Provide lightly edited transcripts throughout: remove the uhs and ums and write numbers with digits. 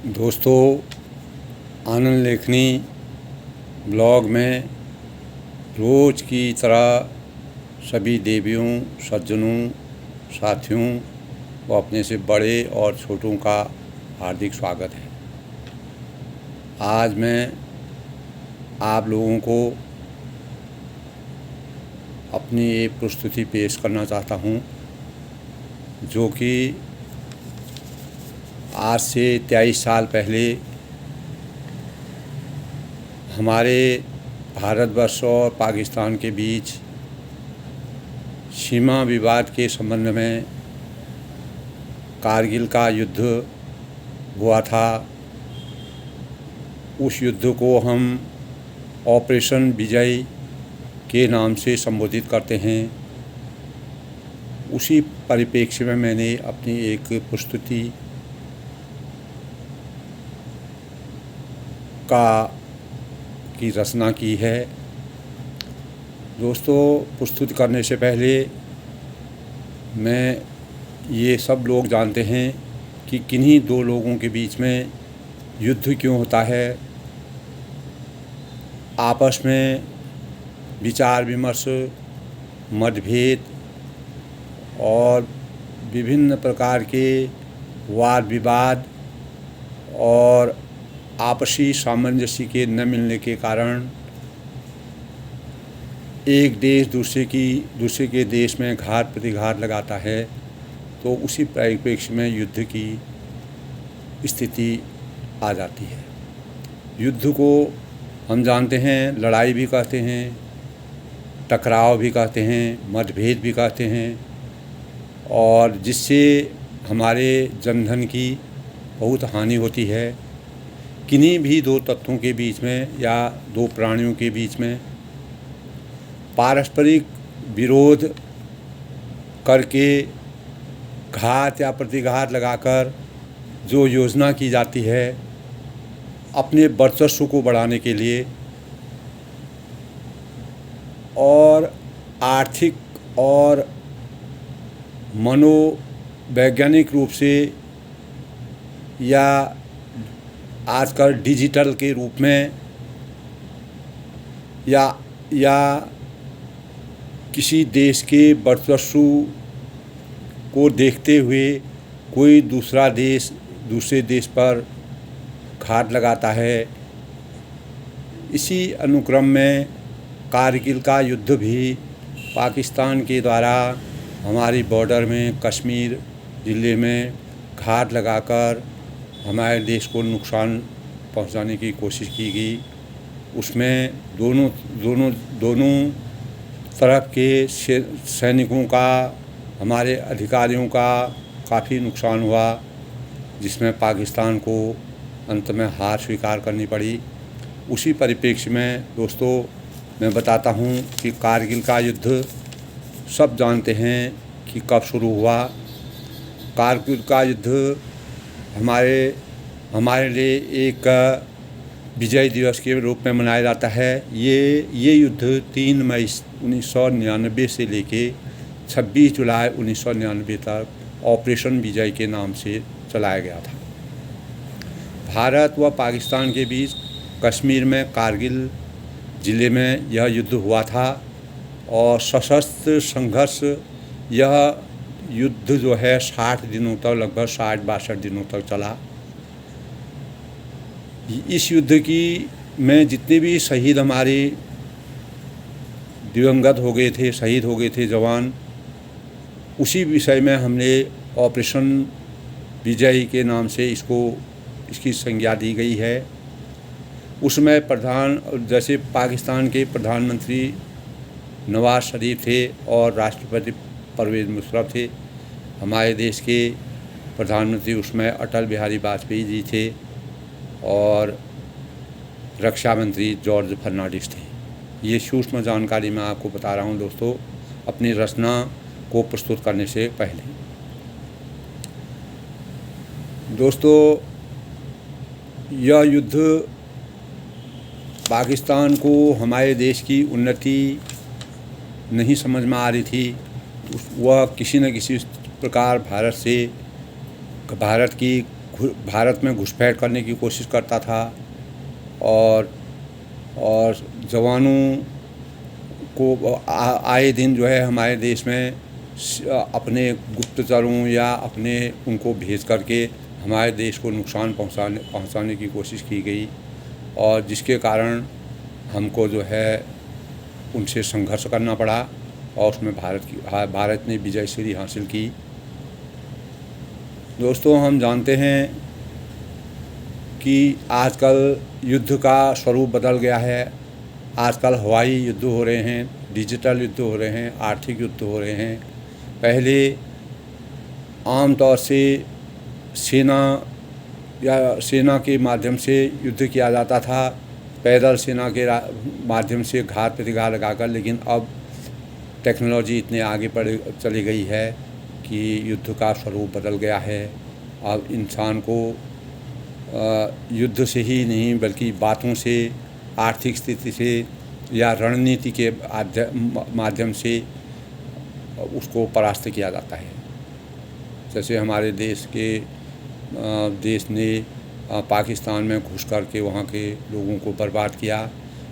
दोस्तों, आनंद लेखनी ब्लॉग में रोज़ की तरह सभी देवियों, सज्जनों, साथियों व अपने से बड़े और छोटों का हार्दिक स्वागत है। आज मैं आप लोगों को अपनी एक प्रस्तुति पेश करना चाहता हूँ, जो कि आज से 23 साल पहले हमारे भारतवर्ष और पाकिस्तान के बीच सीमा विवाद के संबंध में कारगिल का युद्ध हुआ था। उस युद्ध को हम ऑपरेशन विजय के नाम से संबोधित करते हैं। उसी परिप्रेक्ष्य में मैंने अपनी एक प्रस्तुति की रचना की है। दोस्तों, प्रस्तुत करने से पहले मैं ये सब लोग जानते हैं कि किन्हीं दो लोगों के बीच में युद्ध क्यों होता है। आपस में विचार विमर्श, मतभेद और विभिन्न प्रकार के वाद विवाद और आपसी सामंजस्य के न मिलने के कारण एक देश दूसरे के देश में घात प्रतिघात लगाता है, तो उसी परिप्रेक्ष्य में युद्ध की स्थिति आ जाती है। युद्ध को हम जानते हैं, लड़ाई भी कहते हैं, टकराव भी कहते हैं, मतभेद भी कहते हैं, और जिससे हमारे जनधन की बहुत हानि होती है। किन्हीं भी दो तत्वों के बीच में या दो प्राणियों के बीच में पारस्परिक विरोध करके घात या प्रतिघात लगाकर जो योजना की जाती है अपने वर्चस्व को बढ़ाने के लिए और आर्थिक और मनोवैज्ञानिक रूप से या आजकल डिजिटल के रूप में या किसी देश के वर्चस्व को देखते हुए कोई दूसरे देश पर घात लगाता है। इसी अनुक्रम में कारगिल का युद्ध भी पाकिस्तान के द्वारा हमारी बॉर्डर में कश्मीर ज़िले में घात लगाकर हमारे देश को नुकसान पहुंचाने की कोशिश की गई। उसमें दोनों तरफ के सैनिकों का, हमारे अधिकारियों का काफ़ी नुकसान हुआ, जिसमें पाकिस्तान को अंत में हार स्वीकार करनी पड़ी। उसी परिप्रेक्ष्य में दोस्तों मैं बताता हूं कि कारगिल का युद्ध सब जानते हैं कि कब शुरू हुआ। कारगिल का युद्ध हमारे लिए एक विजय दिवस के रूप में मनाया जाता है। ये युद्ध 3 मई 1999 से लेके 26 जुलाई 1999 तक ऑपरेशन विजय के नाम से चलाया गया था। भारत व पाकिस्तान के बीच कश्मीर में कारगिल ज़िले में यह युद्ध हुआ था और सशस्त्र संघर्ष यह युद्ध जो है 60 दिनों तक, लगभग 60-62 दिनों तक चला। इस युद्ध में जितने भी शहीद हमारे दिवंगत हो गए थे, शहीद हो गए थे जवान, उसी विषय में हमने ऑपरेशन विजय के नाम से इसकी संज्ञा दी गई है। उसमें जैसे पाकिस्तान के प्रधानमंत्री नवाज शरीफ थे और राष्ट्रपति परवेज़ मुशर्रफ थे। हमारे देश के प्रधानमंत्री उसमें अटल बिहारी वाजपेयी जी थे और रक्षा मंत्री जॉर्ज फर्नांडिस थे। ये सूक्ष्म जानकारी मैं आपको बता रहा हूँ दोस्तों, अपनी रचना को प्रस्तुत करने से पहले। दोस्तों, यह युद्ध पाकिस्तान को हमारे देश की उन्नति नहीं समझ में आ रही थी। वह किसी न किसी प्रकार भारत की भारत में घुसपैठ करने की कोशिश करता था और जवानों को आए दिन जो है हमारे देश में अपने गुप्तचरों या अपने उनको भेज करके हमारे देश को नुकसान पहुंचाने की कोशिश की गई और जिसके कारण हमको जो है उनसे संघर्ष करना पड़ा और उसमें भारत ने विजय श्री हासिल की। दोस्तों, हम जानते हैं कि आजकल युद्ध का स्वरूप बदल गया है। आजकल हवाई युद्ध हो रहे हैं, डिजिटल युद्ध हो रहे हैं, आर्थिक युद्ध हो रहे हैं। पहले आमतौर से सेना के माध्यम से युद्ध किया जाता था, पैदल सेना के माध्यम से घात प्रतिघात लगाकर, लेकिन अब टेक्नोलॉजी इतने आगे चली गई है कि युद्ध का स्वरूप बदल गया है। अब इंसान को युद्ध से ही नहीं बल्कि बातों से, आर्थिक स्थिति से या रणनीति के माध्यम से उसको परास्त किया जाता है। जैसे हमारे देश ने पाकिस्तान में घुस करके वहाँ के लोगों को बर्बाद किया।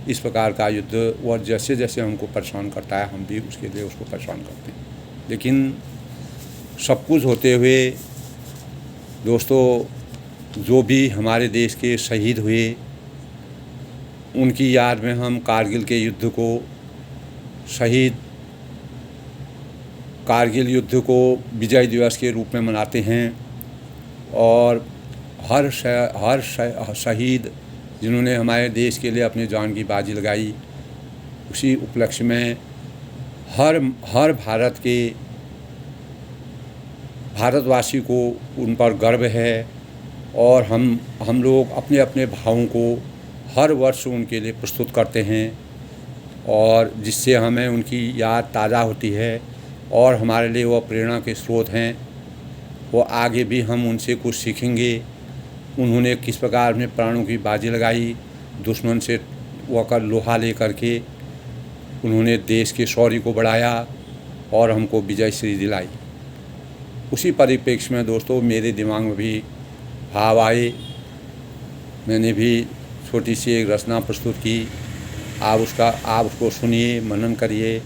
इस प्रकार का युद्ध और जैसे जैसे हमको परेशान करता है हम भी उसके लिए उसको परेशान करते हैं। लेकिन सब कुछ होते हुए दोस्तों, जो भी हमारे देश के शहीद हुए उनकी याद में हम कारगिल के युद्ध को कारगिल युद्ध को विजय दिवस के रूप में मनाते हैं और हर शहीद जिन्होंने हमारे देश के लिए अपनी जान की बाजी लगाई, उसी उपलक्ष्य में हर भारतवासी को उन पर गर्व है और हम लोग अपने अपने भावों को हर वर्ष उनके लिए प्रस्तुत करते हैं और जिससे हमें उनकी याद ताज़ा होती है और हमारे लिए वो प्रेरणा के स्रोत हैं। वो आगे भी हम उनसे कुछ सीखेंगे। उन्होंने किस प्रकार अपने प्राणों की बाजी लगाई, दुश्मन से वकर लोहा ले करके उन्होंने देश के शौर्य को बढ़ाया और हमको विजय श्री दिलाई। उसी परिप्रेक्ष्य में दोस्तों मेरे दिमाग में भी भाव आए। मैंने भी छोटी सी एक रचना प्रस्तुत की। आप उसको सुनिए, मनन करिए।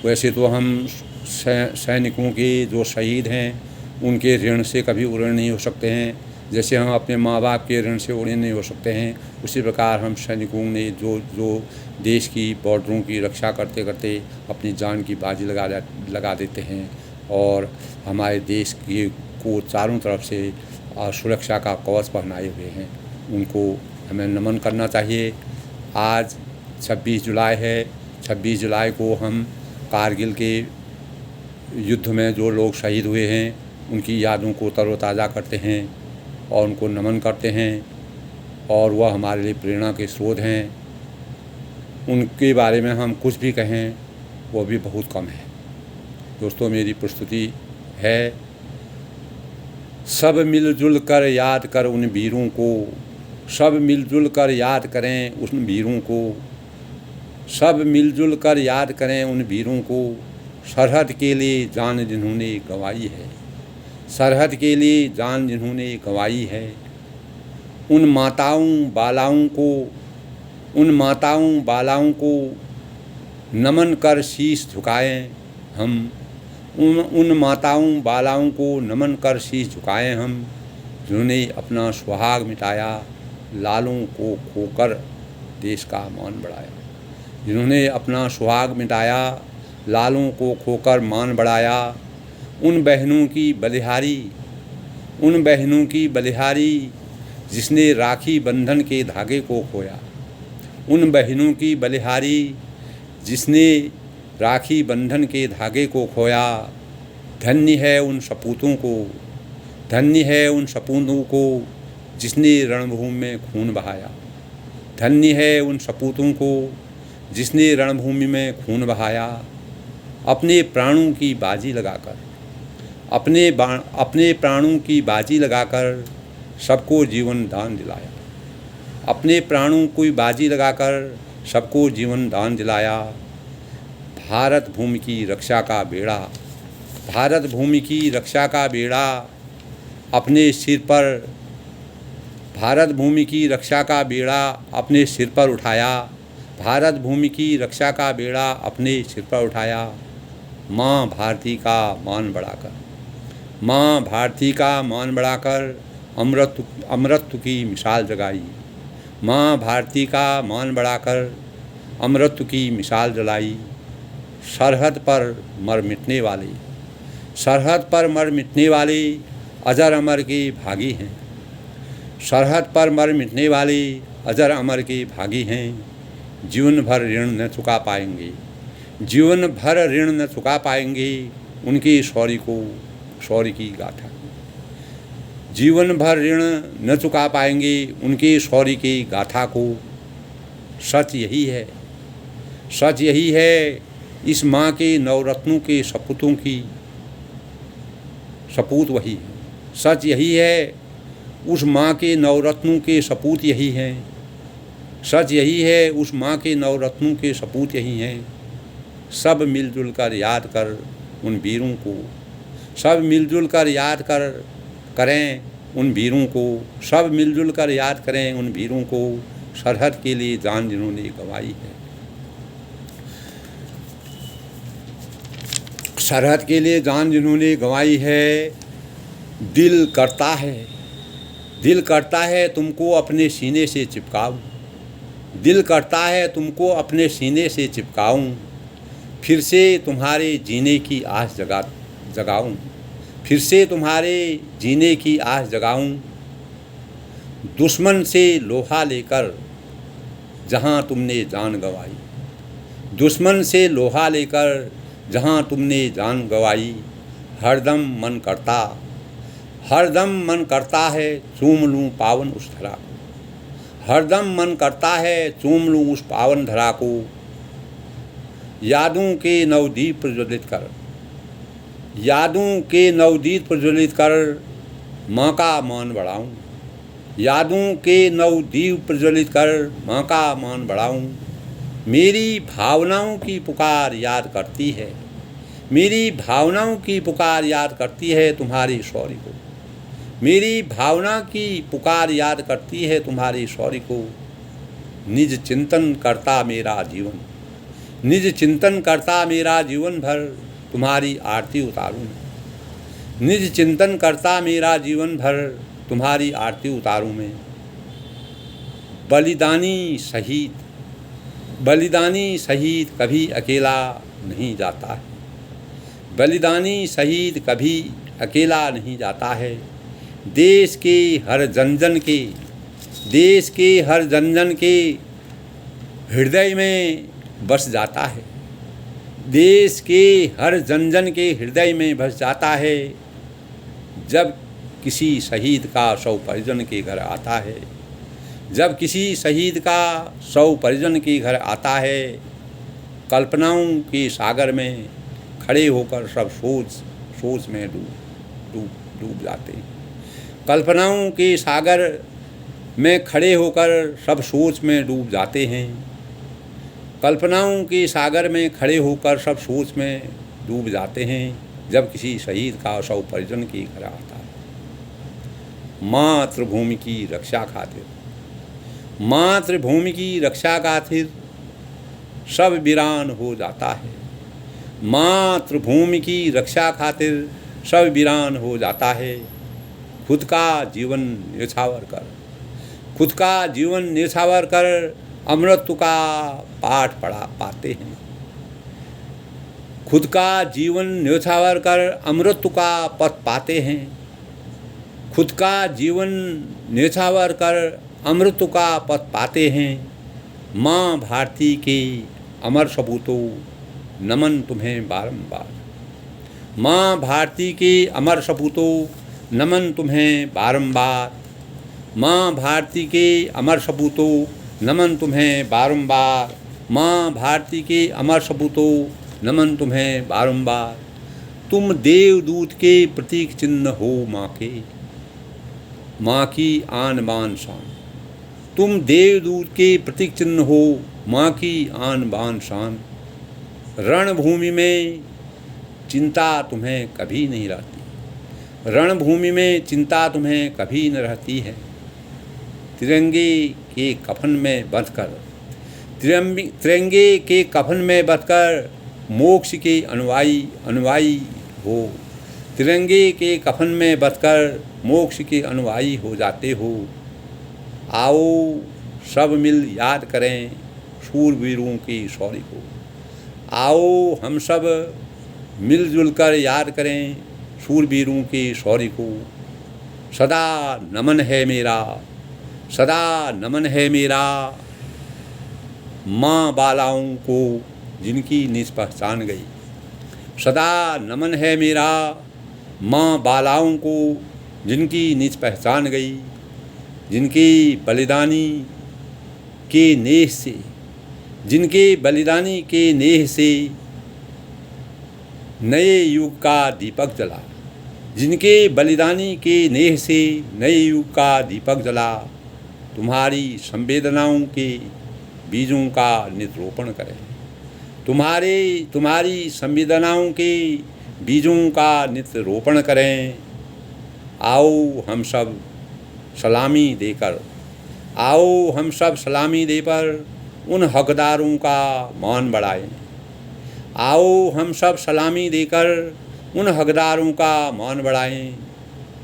वैसे तो हम सैनिकों के जो शहीद हैं उनके ऋण से कभी ऋण नहीं हो सकते हैं। जैसे हम अपने माँ बाप के ऋण से ऋण नहीं हो सकते हैं, उसी प्रकार हम सैनिकों ने जो देश की बॉर्डरों की रक्षा करते करते अपनी जान की बाजी लगा देते हैं और हमारे देश को चारों तरफ से सुरक्षा का कवच पहनाए हुए हैं, उनको हमें नमन करना चाहिए। आज 26 जुलाई है। 26 जुलाई को हम कारगिल के युद्ध में जो लोग शहीद हुए हैं उनकी यादों को तरोताज़ा करते हैं और उनको नमन करते हैं और वह हमारे लिए प्रेरणा के स्रोत हैं। उनके बारे में हम कुछ भी कहें वो भी बहुत कम है। दोस्तों, मेरी प्रस्तुति है, सब मिलजुल कर याद कर उन वीरों को, सब मिलजुल कर याद करें उन वीरों को, सब मिलजुल कर याद करें उन वीरों को, सरहद के लिए जान जिन्होंने गंवाई है, सरहद के लिए जान जिन्होंने गंवाई है। उन माताओं बालाओं को नमन कर शीश झुकाएं हम, उन माताओं बालाओं को नमन कर शीश झुकाएं हम, जिन्होंने अपना सुहाग मिटाया, लालों को खोकर देश का मान बढ़ाया। जिन्होंने अपना सुहाग मिटाया, लालों को खोकर मान बढ़ाया। उन बहनों की बलिहारी जिसने राखी बंधन के धागे को खोया, उन बहनों की बलिहारी जिसने राखी बंधन के धागे को खोया। धन्य है उन सपूतों को जिसने रणभूमि में खून बहाया। धन्य है उन सपूतों को जिसने रणभूमि में खून बहाया। अपने प्राणों की बाजी लगाकर सबको जीवन दान दिलाया। अपने प्राणों की बाजी लगाकर सबको जीवन दान दिलाया। भारत भूमि की रक्षा का बेड़ा अपने सिर पर भारत भूमि की रक्षा का बेड़ा अपने सिर पर उठाया, भारत भूमि की रक्षा का बेड़ा अपने सिर पर उठाया। माँ भारती का मान बढ़ाकर, माँ भारती का मान बढ़ाकर अमरत्व की मिसाल जगाई। माँ भारती का मान बढ़ाकर अमरत्व की मिसाल जलाई। सरहद पर मर मिटने वाले, सरहद पर मर मिटने वाले अजर अमर के भागी हैं। सरहद पर मर मिटने वाले अजर अमर के भागी हैं। जीवन भर ऋण न चुका पाएंगे, जीवन भर ऋण न चुका पाएंगे उनके शौर्य की गाथा। जीवन भर ऋण न चुका पाएंगे उनके शौर्य की गाथा को। सच यही है, सच यही है, इस माँ के नवरत्नों के सपूतों की सपूत वही है। सच यही है, उस माँ के नवरत्नों के सपूत यही हैं। सच यही है, उस माँ के नवरत्नों के सपूत यही हैं। सब मिलजुल कर याद कर उन वीरों को, सब मिलजुल कर याद करें उन वीरों को, सब मिलजुल कर याद करें उन वीरों को, सरहद के लिए जान जिन्होंने गंवाई है। सरहद के लिए जान जिन्होंने गंवाई है। दिल करता है तुमको अपने सीने से चिपकाऊं, दिल करता है तुमको अपने सीने से चिपकाऊं, फिर से तुम्हारे जीने की आस जगाऊं, फिर से तुम्हारे जीने की आस जगाऊं। दुश्मन से लोहा लेकर जहां तुमने जान गंवाई, दुश्मन से लोहा लेकर जहां तुमने जान गंवाई। हरदम मन करता है चूम लूँ पावन उस धरा को, हरदम मन करता है चूम लूँ उस पावन धरा को। यादों के नवदीप प्रज्वलित कर, यादों के नवदीप प्रज्वलित कर माँ का मान बढ़ाऊं, यादों के नवदीप प्रज्वलित कर माँ का मान बढ़ाऊं। मेरी भावनाओं की पुकार याद करती है, मेरी भावनाओं की पुकार याद करती है तुम्हारी शौर्य को, मेरी भावना की पुकार याद करती है तुम्हारी शौर्य को। निज चिंतन करता मेरा जीवन, निज चिंतन करता मेरा जीवन भर तुम्हारी आरती उतारूं, निज चिंतन करता मेरा जीवन भर तुम्हारी आरती उतारूं मैं। बलिदानी शहीद कभी अकेला नहीं जाता है, बलिदानी शहीद कभी अकेला नहीं जाता है। देश के हर जन के हृदय में बस जाता है, देश के हर जन के हृदय में बस जाता है। जब किसी शहीद का शव परिजन के घर आता है, जब किसी शहीद का शव परिजन के घर आता है, कल्पनाओं के सागर में खड़े होकर सब सोच में डूब जाते हैं। कल्पनाओं के सागर में खड़े होकर सब सोच में डूब जाते हैं, कल्पनाओं के सागर में खड़े होकर सब सोच में डूब जाते हैं। जब किसी शहीद का शव परिजन के घर आता है। मातृभूमि की रक्षा खातिर, मातृभूमि की रक्षा खातिर सब वीरान हो जाता है, मातृभूमि की रक्षा खातिर सब वीरान हो जाता है। खुद का जीवन न्यौछावर कर, खुद का जीवन न्यौछावर कर अमृत का पाठ पढ़ा पाते हैं, खुद का जीवन न्यौछावर कर अमृत का पथ पाते हैं, खुद का जीवन न्यौछावर कर अमृत का पथ पाते हैं। माँ भारती के अमर सपूतों नमन तुम्हें बारंबार, माँ भारती के अमर सपूतों नमन तुम्हें बारंबार, माँ भारती के अमर सपूतों नमन तुम्हें बारंबार, माँ भारती के अमर सपूतों नमन तुम्हें बारंबार। तुम देवदूत के प्रतीक चिन्ह हो माँ के, माँ की आन बान शान, तुम देवदूत के प्रतीक चिन्ह हो माँ की आन बान शान। रणभूमि में चिंता तुम्हें कभी नहीं रहती, रणभूमि में चिंता तुम्हें कभी न रहती है, तिरंगे के कफन में बंधकर, तिरंगे के कफन में बंधकर मोक्ष के अनुयायी हो, तिरंगे के कफन में बंधकर मोक्ष के अनुयायी हो जाते हो। आओ सब मिल याद करें शूरवीरों की शौर्य को, आओ हम सब मिलजुल कर याद करें शूरवीरों के शौर्य को। सदा नमन है मेरा, सदा नमन है मेरा माँ बालाओं को जिनकी निज पहचान गई, सदा नमन है मेरा माँ बालाओं को जिनकी निज पहचान गई, जिनके बलिदानी के नेह से, जिनके बलिदानी के नेह से नए युग का दीपक जला, जिनके बलिदानी के नेह से नए युग का दीपक जला। तुम्हारी संवेदनाओं के बीजों का नित रोपण करें, तुम्हारी संवेदनाओं के बीजों का नित रोपण करें। आओ हम सब सलामी देकर, आओ हम सब सलामी देकर उन हकदारों का मान बढ़ाएं, आओ हम सब सलामी देकर उन हकदारों का मान बढ़ाएं।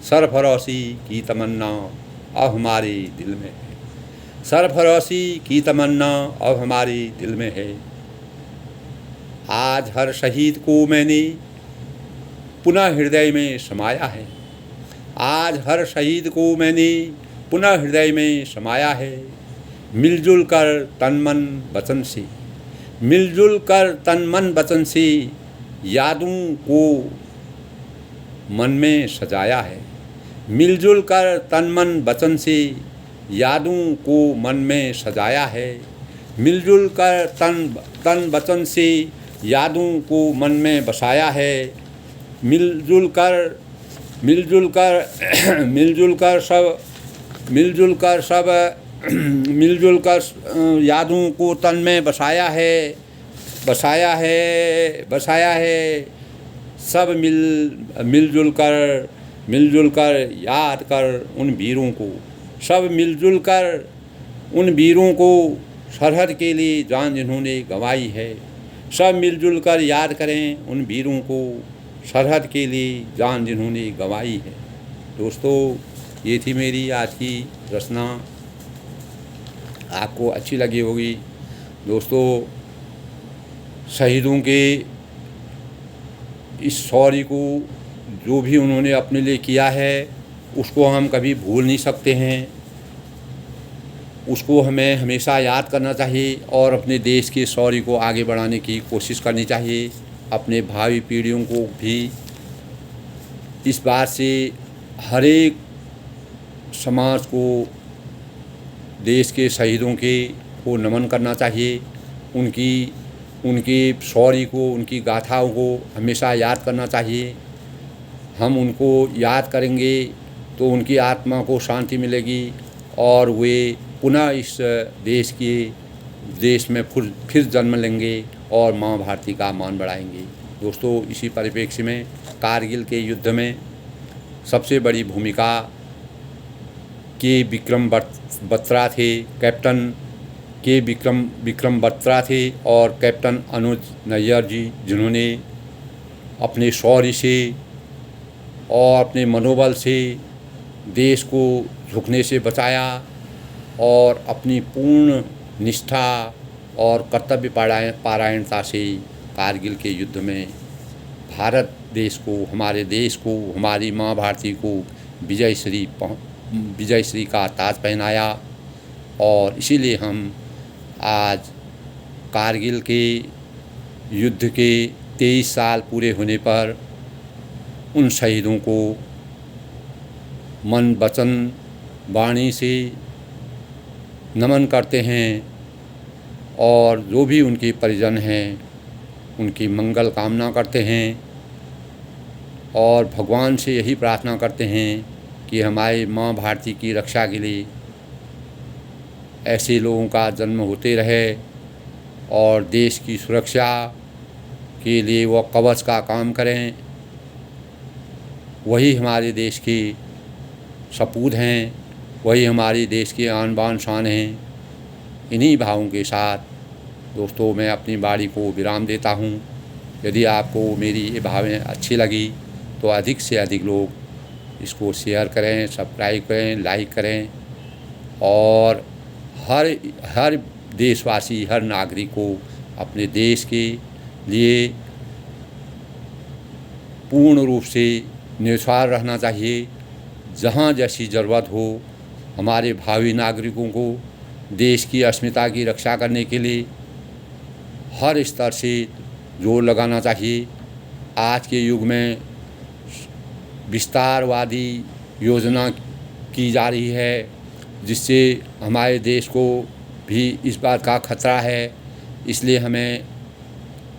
सरफरोशी की तमन्ना अब हमारे दिल में है, सरफरोशी की तमन्ना अब हमारे दिल में है। आज हर शहीद को मैंने पुनः हृदय में समाया है, आज हर शहीद को मैंने पुनः हृदय में समाया है। मिलजुल कर तन मन वचन से, मिलजुल कर तन मन वचन से यादों को मन में सजाया है, मिलजुल कर तन मन वचन से यादों को मन में सजाया है। मिलजुल कर तन वचन से यादों को मन में बसाया है। मिलजुल कर यादों को तन में बसाया है। सब मिलजुल कर याद कर उन वीरों को, सब मिलजुल कर उन वीरों को सरहद के लिए जान जिन्होंने गंवाई है। सब मिलजुल कर याद करें उन वीरों को, सरहद के लिए जान जिन्होंने गंवाई है। दोस्तों, ये थी मेरी आज की रचना, आपको अच्छी लगी होगी। दोस्तों, शहीदों के इस शौर्य को जो भी उन्होंने अपने लिए किया है उसको हम कभी भूल नहीं सकते हैं, उसको हमें हमेशा याद करना चाहिए और अपने देश के शौर्य को आगे बढ़ाने की कोशिश करनी चाहिए। अपने भावी पीढ़ियों को भी इस बात से हर एक समाज को देश के शहीदों को नमन करना चाहिए। उनके शौर्य को, उनकी गाथाओं को हमेशा याद करना चाहिए। हम उनको याद करेंगे तो उनकी आत्मा को शांति मिलेगी और वे पुनः इस देश में फिर जन्म लेंगे और माँ भारती का मान बढ़ाएंगे। दोस्तों, इसी परिप्रेक्ष्य में कारगिल के युद्ध में सबसे बड़ी भूमिका के विक्रम बत्रा थे, कैप्टन के विक्रम बत्रा थे और कैप्टन अनुज नैयर जी, जिन्होंने अपने शौर्य से और अपने मनोबल से देश को झुकने से बचाया और अपनी पूर्ण निष्ठा और कर्तव्य पारायणता से कारगिल के युद्ध में भारत देश को, हमारे देश को, हमारी माँ भारती को विजयश्री का ताज पहनाया। और इसीलिए हम आज कारगिल के युद्ध के 23 साल पूरे होने पर उन शहीदों को मन वचन वाणी से नमन करते हैं और जो भी उनके परिजन हैं उनकी मंगल कामना करते हैं और भगवान से यही प्रार्थना करते हैं कि हमारी माँ भारती की रक्षा के लिए ऐसे लोगों का जन्म होते रहे और देश की सुरक्षा के लिए वो कवच का काम करें। वही हमारे देश के सपूत हैं, वही हमारे देश के आन बान शान हैं। इन्हीं भावों के साथ दोस्तों मैं अपनी बाणी को विराम देता हूँ। यदि आपको मेरी ये भावें अच्छी लगी तो अधिक से अधिक लोग इसको शेयर करें, सब्सक्राइब करें, लाइक करें और हर देशवासी, हर नागरिक को अपने देश के लिए पूर्ण रूप से निस्वार्थ रहना चाहिए। जहाँ जैसी ज़रूरत हो हमारे भावी नागरिकों को देश की अस्मिता की रक्षा करने के लिए हर स्तर से जोर लगाना चाहिए। आज के युग में विस्तारवादी योजना की जा रही है, जिससे हमारे देश को भी इस बात का खतरा है। इसलिए हमें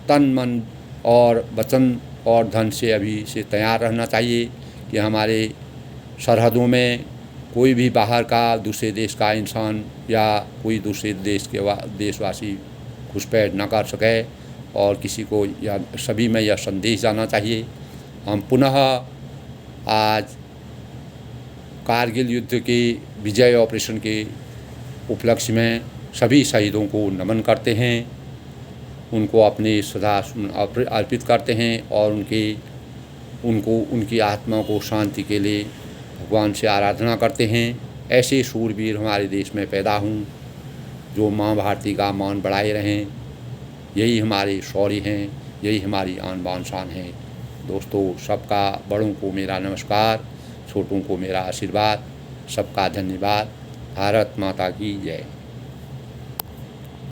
तन मन और वचन और धन से अभी से तैयार रहना चाहिए कि हमारे सरहदों में कोई भी बाहर का दूसरे देश का इंसान या कोई दूसरे देश के देशवासी घुसपैठ न कर सके। और किसी को या सभी में यह संदेश जाना चाहिए। हम पुनः आज कारगिल युद्ध के विजय ऑपरेशन के उपलक्ष्य में सभी शहीदों को नमन करते हैं, उनको अपने श्रद्धा अर्पित करते हैं और उनकी आत्मा को शांति के लिए भगवान से आराधना करते हैं। ऐसे शूरवीर हमारे देश में पैदा हों जो माँ भारती का मान बढ़ाए रहें। यही हमारे शौर्य हैं, यही हमारी आन बान शान है। दोस्तों सबका बड़ों को मेरा नमस्कार, छोटों को मेरा आशीर्वाद। सबका धन्यवाद। भारत माता की जय।